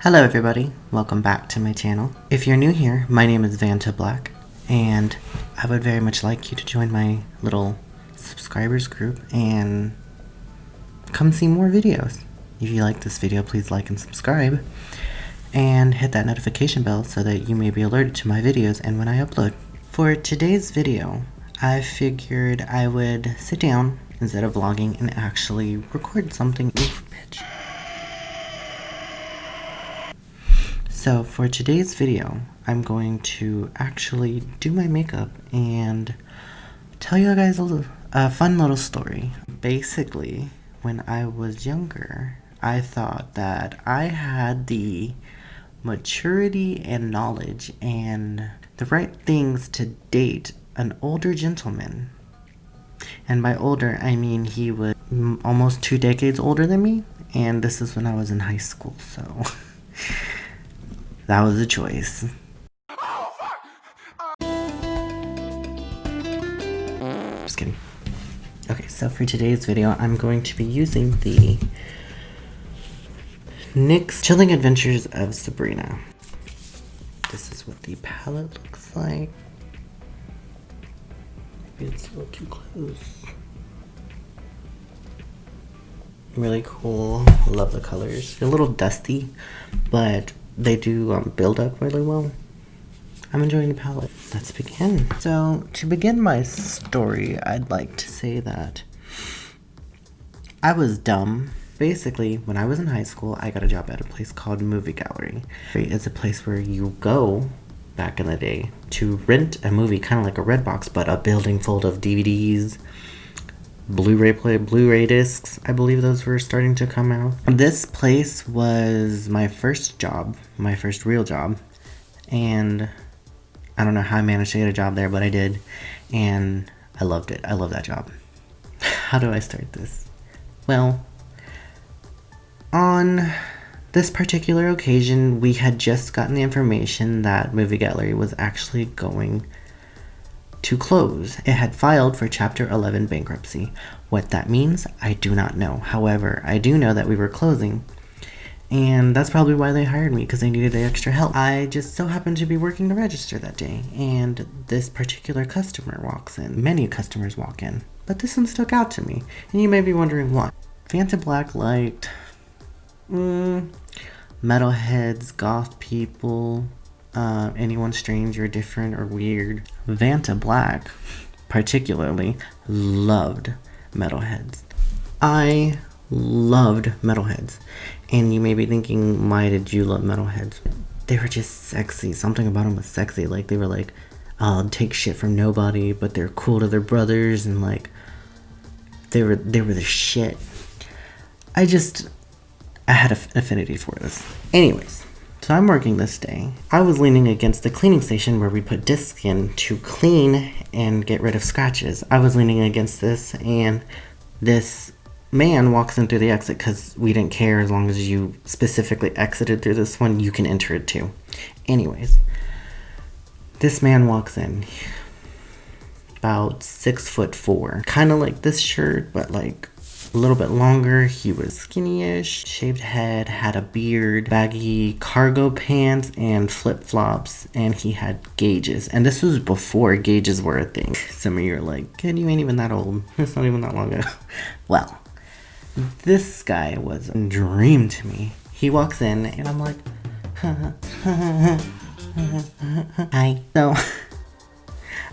Hello everybody, welcome back to my channel. If you're new here, my name is Vanta Black, and I would very much like you to join my little subscribers group and come see more videos. If you like this video, please like and subscribe, and hit that notification bell so that you may be alerted to my videos and when I upload. For today's video, I figured I would sit down instead of vlogging and actually record something. Oof, bitch. So for today's video, I'm going to actually do my makeup and tell you guys a fun little story. Basically, when I was younger, I thought that I had the maturity and knowledge and the right things to date an older gentleman. And by older, I mean he was almost 2 decades older than me, and this is when I was in high school, so... that was a choice. Just kidding. Okay, so for today's video, I'm going to be using the NYX Chilling Adventures of Sabrina. This is what the palette looks like. Maybe it's a little too close. Really cool. Love the colors. They're a little dusty, but they do build up really well. I'm enjoying the palette. Let's begin. So, to begin my story, I'd like to say that I was dumb. Basically, when I was in high school, I got a job at a place called Movie Gallery. It's a place where you go, back in the day, to rent a movie, kind of like a Redbox, but a building full of DVDs, Blu-ray discs. I believe those were starting to come out. This place was my first job, my first real job, and I don't know how I managed to get a job there, but I did, and I loved it. I love that job. How do I start this? Well, on this particular occasion, we had just gotten the information that Movie Gallery was actually going to close. It had filed for Chapter 11 bankruptcy. What that means, I do not know. However, I do know that we were closing, and that's probably why they hired me, because they needed the extra help. I just so happened to be working the register that day, and this particular customer walks in. Many customers walk in, but this one stuck out to me, and you may be wondering why. Vanta Black liked metalheads, goth people, anyone strange or different or weird. Vanta Black particularly loved metalheads. I loved metalheads. And you may be thinking, why did you love metalheads? They were just sexy. Something about them was sexy. Like, they were like, I'll take shit from nobody, but they're cool to their brothers, and like, they were the shit. I had an affinity for this. Anyways, so I'm working this day. I was leaning against the cleaning station where we put discs in to clean and get rid of scratches. I was leaning against this, and this man walks in through the exit, because we didn't care, as long as you specifically exited through this one, you can enter it too. Anyways, this man walks in, about 6'4", kind of like this shirt, but like a little bit longer. He was skinny-ish, shaved head, had a beard, baggy cargo pants, and flip-flops, and he had gauges. And this was before gauges were a thing. Some of you are like, kid, you ain't even that old. It's not even that long ago. Well, this guy was a dream to me. He walks in, and I'm like, hi. So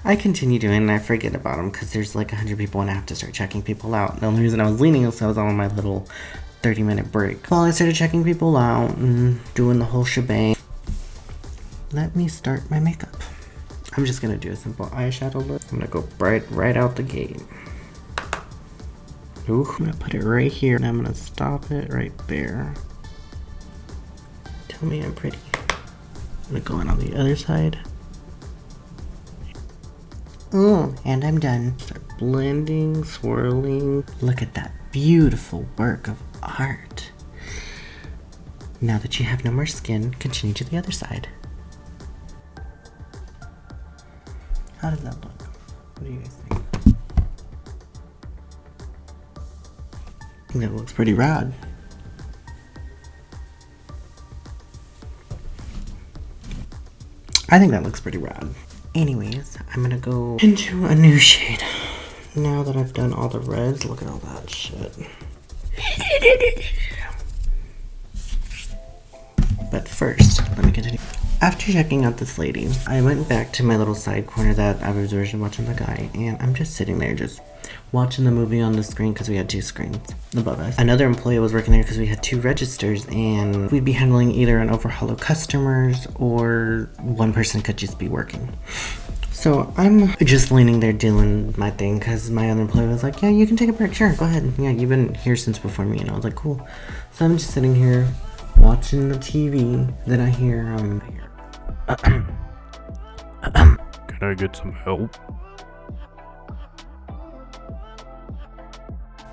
I continue doing it, and I forget about him, because there's like 100 people, and I have to start checking people out. The only reason I was leaning is I was on my little 30-minute break. Well, I started checking people out and doing the whole shebang. Let me start my makeup. I'm just gonna do a simple eyeshadow look. I'm gonna go right out the gate. Ooh, I'm gonna put it right here, and I'm gonna stop it right there. Tell me I'm pretty. I'm gonna go in on the other side. Oh, and I'm done. Start blending, swirling. Look at that beautiful work of art. Now that you have no more skin, continue to the other side. How does that look? What do you guys think? I think that looks pretty rad. I think that looks pretty rad. Anyways, I'm gonna go into a new shade. Now that I've done all the reds, look at all that shit. But first, let me continue. After checking out this lady, I went back to my little side corner that I was originally watching the guy, and I'm just sitting there just watching the movie on the screen because we had 2 screens above us. Another employee was working there because we had 2 registers, and we'd be handling either an overhaul of customers or one person could just be working. So I'm just leaning there doing my thing because my other employee was like, yeah, you can take a break, sure, go ahead. Yeah, you've been here since before me. And I was like, cool. So I'm just sitting here watching the TV. Then I hear, Can I get some help?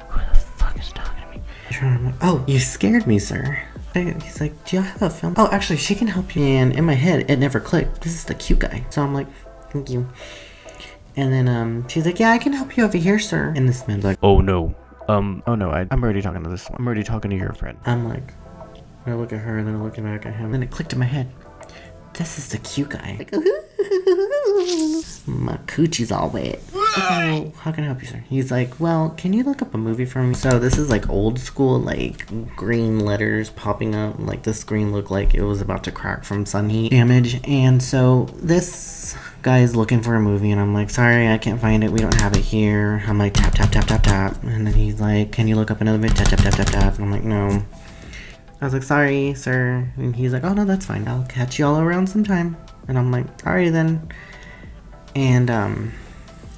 Who the fuck is talking to me? Oh, you scared me, sir. He's like, do you have a film? Oh, actually, she can help you. And in my head, it never clicked. This is the cute guy. So I'm like, thank you. And then she's like, yeah, I can help you over here, sir. And this man's like, Oh no. I'm already talking to this one. I'm already talking to your friend. I'm like, I look at her and then I look back at him. Then it clicked in my head. This is the cute guy. Like, my coochie's all wet. Okay, well, how can I help you, sir? He's like, well, can you look up a movie for me? So this is like old school, like green letters popping up. Like the screen looked like it was about to crack from sun heat damage. And so this guy is looking for a movie and I'm like, sorry, I can't find it. We don't have it here. I'm like, tap, tap, tap, tap, tap. And then he's like, can you look up another movie? Tap, tap, tap, tap, tap. And I'm like, no. I was like, sorry, sir. And he's like, oh, no, that's fine. I'll catch you all around sometime. And I'm like, alrighty then. And I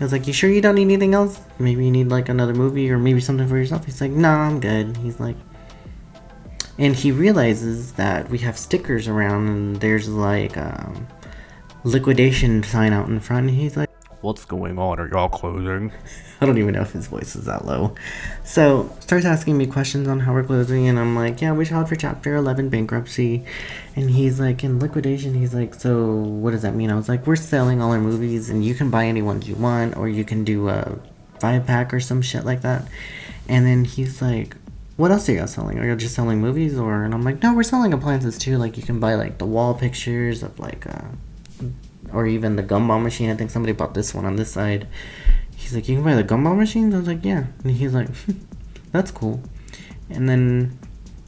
was like, you sure you don't need anything else? Maybe you need like another movie or maybe something for yourself? He's like, no, I'm good. He's like, and he realizes that we have stickers around and there's like liquidation sign out in front. And he's like, What's going on? Are y'all closing? I don't even know if his voice is that low. So, starts asking me questions on how we're closing, and I'm like, yeah, we filed for Chapter 11 bankruptcy. And he's like, in liquidation, he's like, so what does that mean? I was like, we're selling all our movies, and you can buy any ones you want, or you can do a 5-pack or some shit like that. And then he's like, what else are you guys selling? Are you just selling movies? Or, and I'm like, no, we're selling appliances too. Like, you can buy like the wall pictures of like, or even the gumball machine. I think somebody bought this one on this side. He's like, you can buy the gumball machines? I was like, yeah. And he's like, that's cool. And then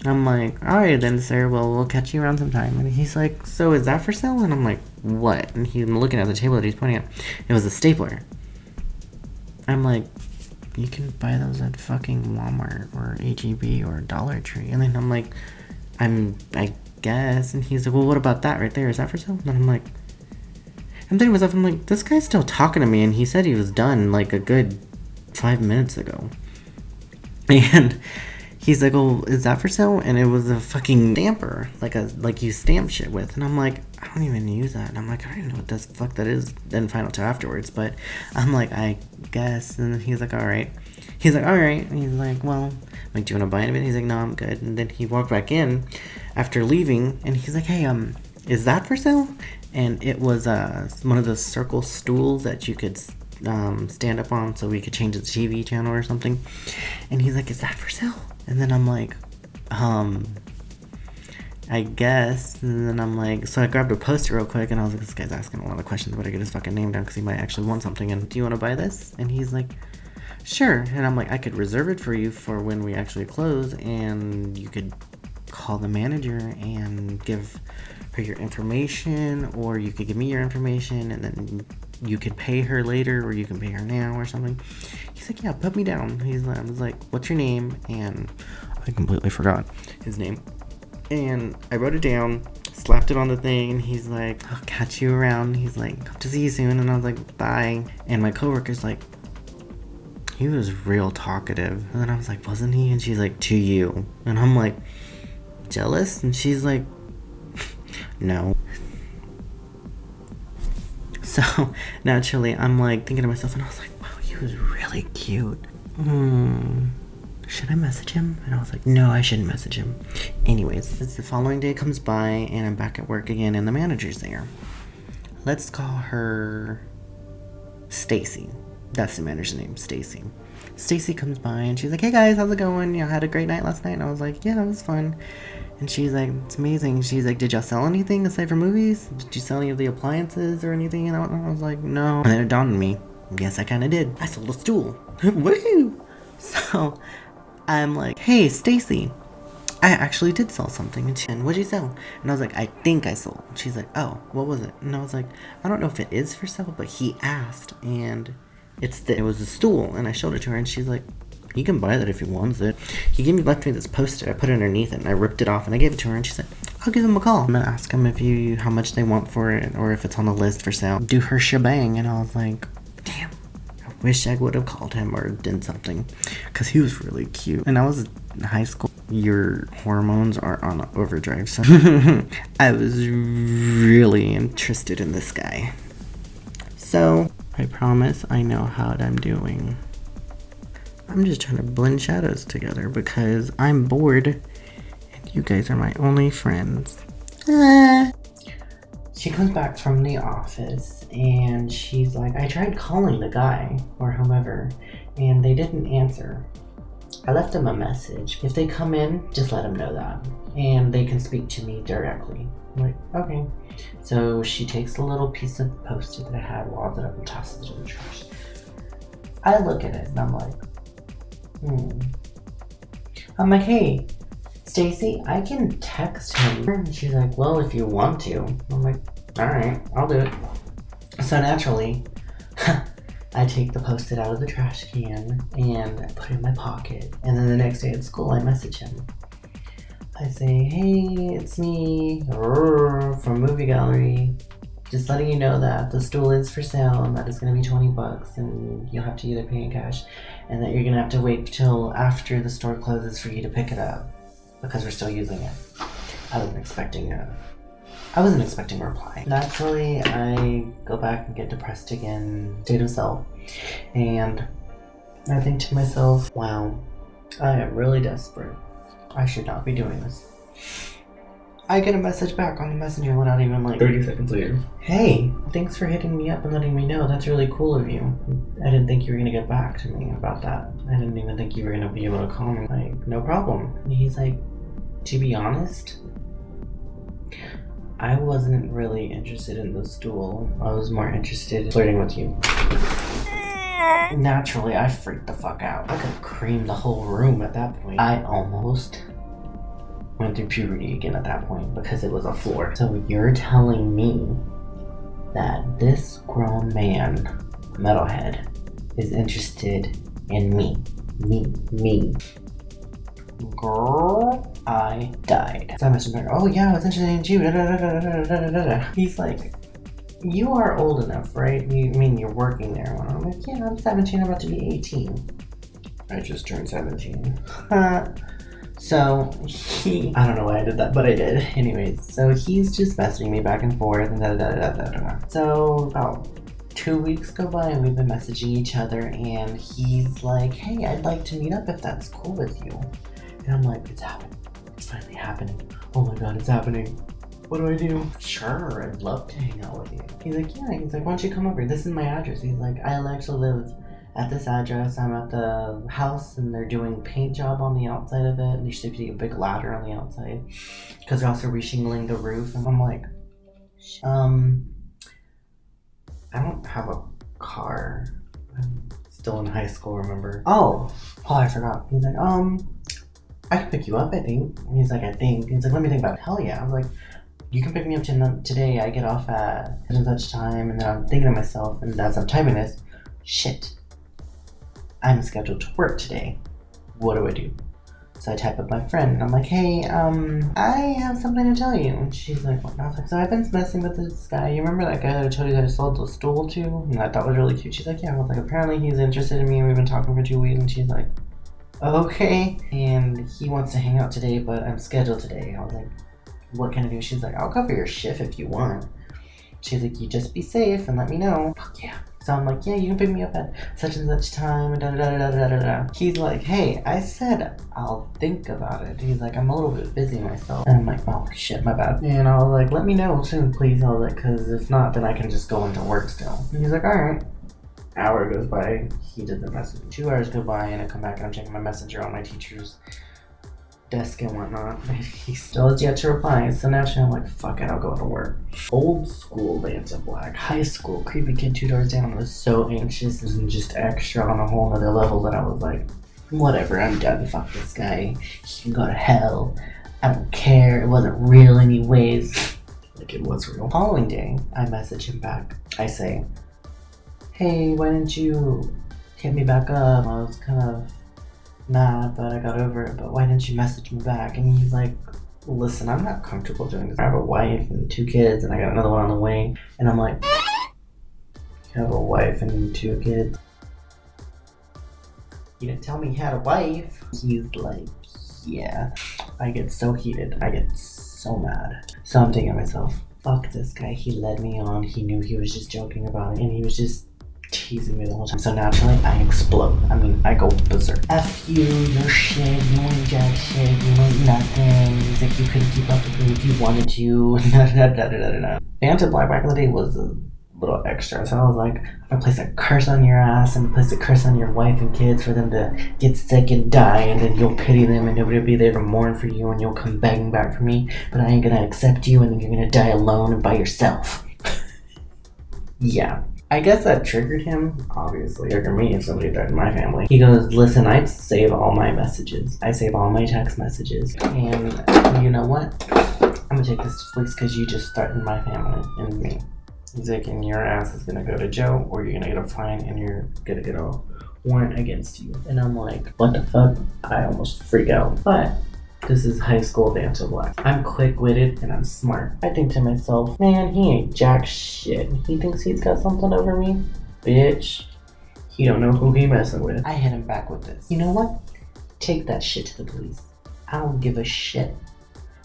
I'm like, alright then, sir. Well, we'll catch you around sometime. And he's like, so is that for sale? And I'm like, what? And he's looking at the table that he's pointing at. It was a stapler. I'm like, you can buy those at fucking Walmart or H-E-B or Dollar Tree. And then I'm like, I guess. And he's like, well, what about that right there? Is that for sale? And I'm like, I'm thinking to myself, I'm like, this guy's still talking to me, and he said he was done like a good 5 minutes ago. And he's like, oh, is that for sale? And it was a fucking stamper, like you stamp shit with. And I'm like, I don't even use that. And I'm like, I don't even know what the fuck that is. Didn't find out till afterwards, but I'm like, I guess. And then he's like, all right. He's like, all right. And he's like, well, I'm like, do you want to buy any of it? He's like, no, I'm good. And then he walked back in after leaving, and he's like, hey, is that for sale? And it was one of those circle stools that you could stand up on so we could change the TV channel or something. And he's like, is that for sale? And then I'm like, I guess. And then I'm like, so I grabbed a poster real quick and I was like, this guy's asking a lot of questions, but I get his fucking name down because he might actually want something. And do you want to buy this? And he's like, sure. And I'm like, I could reserve it for you for when we actually close, and you could call the manager and give her your information, or you could give me your information and then you could pay her later, or you can pay her now or something. He's like, yeah, put me down. I was like, what's your name? And I completely forgot his name. And I wrote it down, slapped it on the thing, and he's like, I'll catch you around. He's like, hope to see you soon. And I was like, bye. And my coworker's like, he was real talkative. And then I was like, wasn't he? And she's like, to you. And I'm like, jealous? And she's like, no. So naturally I'm like thinking to myself, and I was like, wow, he was really cute. Should I message him? And I was like, no, I shouldn't message him. Anyways, as the following day comes by and I'm back at work again and the manager's there. Let's call her Stacy. That's the manager's name, Stacy. Stacy comes by and she's like, hey guys, how's it going? You know, had a great night last night. And I was like, yeah, it was fun. And she's like, it's amazing. She's like, did y'all sell anything aside from movies? Did you sell any of the appliances or anything? And I was like, no. And then it dawned on me, yes, I kind of did. I sold a stool. Woohoo! So I'm like, hey, Stacy, I actually did sell something. And what'd you sell? And I was like, I think I sold. She's like, oh, what was it? And I was like, I don't know if it is for sale, but he asked. And it was a stool. And I showed it to her, and she's like, you can buy that if he wants it. He left me this post-it. I put it underneath it, and I ripped it off, and I gave it to her, and she said, I'll give him a call. I'm gonna ask him how much they want for it, or if it's on the list for sale. Do her shebang. And I was like, damn. I wish I would have called him or did something, because he was really cute. And I was in high school. Your hormones are on overdrive, so I was really interested in this guy. So I promise I know how I'm doing. I'm just trying to blend shadows together because I'm bored and you guys are my only friends. She comes back from the office and she's like, I tried calling the guy or whomever and they didn't answer. I left them a message. If they come in, just let them know that. And they can speak to me directly. I'm like, okay. So she takes a little piece of post-it that I had, wads it up and tosses it in the trash. I look at it and I'm like, I'm like, hey, Stacy, I can text him. And she's like, well, if you want to. I'm like, alright, I'll do it. So naturally, I take the post-it out of the trash can and I put it in my pocket. And then the next day at school, I message him. I say, hey, it's me from Movie Gallery. Just letting you know that the stool is for sale and that it's going to be $20 and you'll have to either pay in cash and that you're going to have to wait till after the store closes for you to pick it up because we're still using it. I wasn't expecting a reply. Naturally, I go back and get depressed again, state of self, and I think to myself, wow, I am really desperate. I should not be doing this. I get a message back on the messenger without even 30 seconds later. Hey, thanks for hitting me up and letting me know. That's really cool of you. I didn't think you were going to get back to me about that. I didn't even think you were going to be able to call me. Like, no problem. And he's like, to be honest, I wasn't really interested in the stool. I was more interested in flirting with you. Naturally, I freaked the fuck out. I could cream the whole room at that point. I almost went through puberty again at that point because it was a floor. So you're telling me that this grown man, metalhead, is interested in me. Me. Girl, I died. So I messaged him, oh yeah, I was interested in you. He's like, you are old enough, right? You mean you're working there? And I'm like, yeah, I'm 17, I'm about to be 18. I just turned 17. So I don't know why I did that, but I did. Anyways, so he's just messaging me back and forth and So about 2 weeks go by and we've been messaging each other and he's like, hey, I'd like to meet up if that's cool with you. And I'm like, it's happening. It's finally happening. Oh my god, it's happening. What do I do? Sure, I'd love to hang out with you. He's like, yeah. He's like, why don't you come over? This is my address. He's like, I actually live at this address. I'm at the house and they're doing paint job on the outside of it. And they should be a big ladder on the outside because they're also reshingling the roof. And I'm like, I don't have a car. I'm still in high school, remember? Oh, I forgot. He's like, I can pick you up, I think. And he's like, I think. He's like, let me think about it. Hell yeah. I was like, you can pick me up today. I get off at such and such time. And then I'm thinking to myself, and as I'm typing this, shit, I'm scheduled to work today. What do I do? So I type up my friend, and I'm like, hey, I have something to tell you. And she's like, what? And I was like, so I've been messing with this guy. You remember that guy that I told you that I sold the stool to? And I thought was really cute. She's like, yeah. I was like, apparently he's interested in me. We've been talking for 2 weeks. And she's like, okay. And he wants to hang out today, but I'm scheduled today. I was like, what can I do? She's like, I'll cover your shift if you want. She's like, you just be safe and let me know. Fuck yeah. So I'm like, yeah, you can pick me up at such and such time. And He's like, hey, I said I'll think about it. He's like, I'm a little bit busy myself. And I'm like, oh shit, my bad. And I was like, let me know soon, please. I was like, because if not, then I can just go into work still. And he's like, all right. Hour goes by, he doesn't message me. 2 hours go by, and I come back and I'm checking my messenger on my teacher's desk and whatnot. He still has yet to reply, so naturally I'm like, fuck it, I'll go to work. Old school Vanta Black. High school, creepy kid 2 doors down was so anxious and just extra on a whole nother level that I was like, whatever, I'm done. Fuck this guy. He can go to hell. I don't care. It wasn't real anyways. Like it was real. Following day, I message him back. I say, hey, why didn't you hit me back up? I was kind of mad, but I got over it. But why didn't you message me back? And he's like, listen, I'm not comfortable doing this. I have a wife and 2 kids, and I got another one on the way. And I'm like, you have a wife and 2 kids? You didn't tell me he had a wife. He's like, yeah. I get so heated. I get so mad. So I'm thinking to myself, fuck this guy. He led me on. He knew he was just joking about it, and he was just teasing me the whole time. So naturally, I explode. I mean, I go berserk. F you, you're shit, you ain't jack shit, you ain't nothing. It's like you couldn't keep up with me if you wanted to. Vanta Black back in the day was a little extra. So I was like, I'm gonna place a curse on your ass and place a curse on your wife and kids for them to get sick and die, and then you'll pity them and nobody will be there to mourn for you, and you'll come begging back for me, but I ain't gonna accept you, and then you're gonna die alone and by yourself. Yeah. I guess that triggered him. Obviously, triggered me if somebody threatened my family. He goes, listen, I save all my messages. I save all my text messages. And you know what? I'm gonna take this to police because you just threatened my family and me. He's like, and your ass is gonna go to jail, or you're gonna get a fine and you're gonna get a warrant against you. And I'm like, what the fuck? I almost freak out. But this is high school Vanta Black. I'm quick-witted and I'm smart. I think to myself, man, he ain't jack shit. He thinks he's got something over me? Bitch. He don't know who he messing with. I hit him back with this. You know what? Take that shit to the police. I don't give a shit.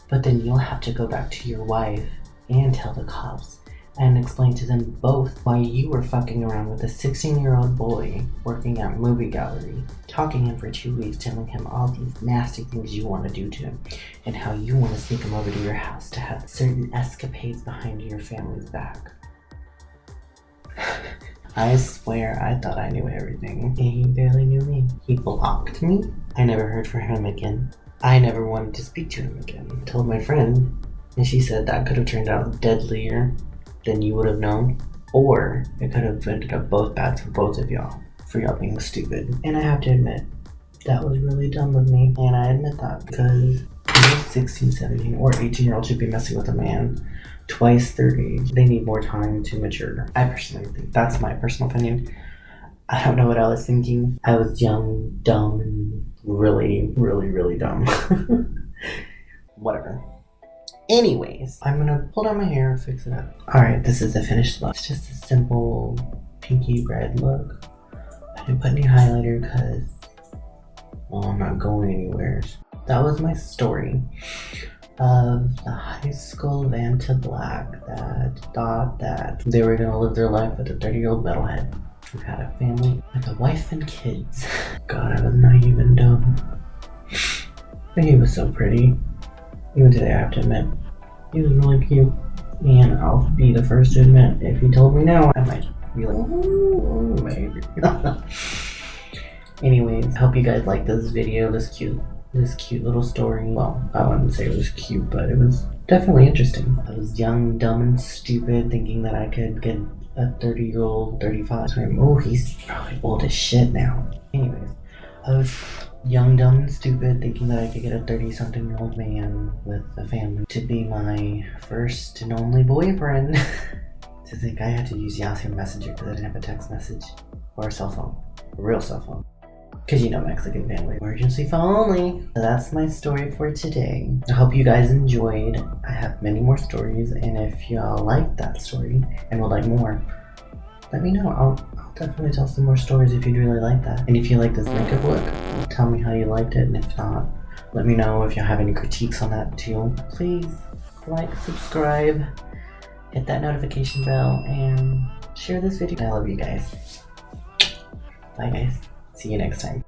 But then you'll have to go back to your wife and tell the cops and explain to them both why you were fucking around with a 16-year-old boy working at movie gallery, talking to him for 2 weeks, telling him all these nasty things you want to do to him, and how you want to sneak him over to your house to have certain escapades behind your family's back. I swear I thought I knew everything, and he barely knew me. He blocked me. I never heard from him again. I never wanted to speak to him again. I told my friend, and she said that could have turned out deadlier than you would have known, or it could have ended up both bad for both of y'all, for y'all being stupid. And I have to admit, that was really dumb of me, and I admit that because no 16, 17, or 18-year-old should be messing with a man twice their age. They need more time to mature. I personally think that's my personal opinion. I don't know what I was thinking. I was young, dumb, and really, really, really dumb. Whatever. Anyways, I'm gonna pull down my hair and fix it up. Alright, this is the finished look. It's just a simple pinky red look. I didn't put any highlighter because, well, I'm not going anywhere. That was my story of the high school Vanta Black that thought that they were gonna live their life with a 30-year-old metalhead who had a family with a wife and kids. God, I was naive and dumb. But he was so pretty. Even today, I have to admit, he was really cute. And I'll be the first to admit, if he told me now, I might be like, ooh, maybe. Anyways, I hope you guys like this video, this cute little story. Well, I wouldn't say it was cute, but it was definitely interesting. I was young, dumb, and stupid, thinking that I could get a 30-year-old, 35. Oh, he's probably old as shit now. Anyways, I was young, dumb, and stupid, thinking that I could get a 30-something-year-old man with a family to be my first and only boyfriend. To think I had to use Yahoo Messenger because I didn't have a text message or a cell phone, a real cell phone. Because you know, Mexican family. Emergency phone only. So that's my story for today. I hope you guys enjoyed. I have many more stories, and if y'all like that story and would like more, let me know. I'll definitely tell some more stories if you'd really like that. And if you like this makeup look, tell me how you liked it, and if not, let me know if you have any critiques on that too. Please like, subscribe, hit that notification bell, and share this video. I love you guys. Bye guys. See you next time.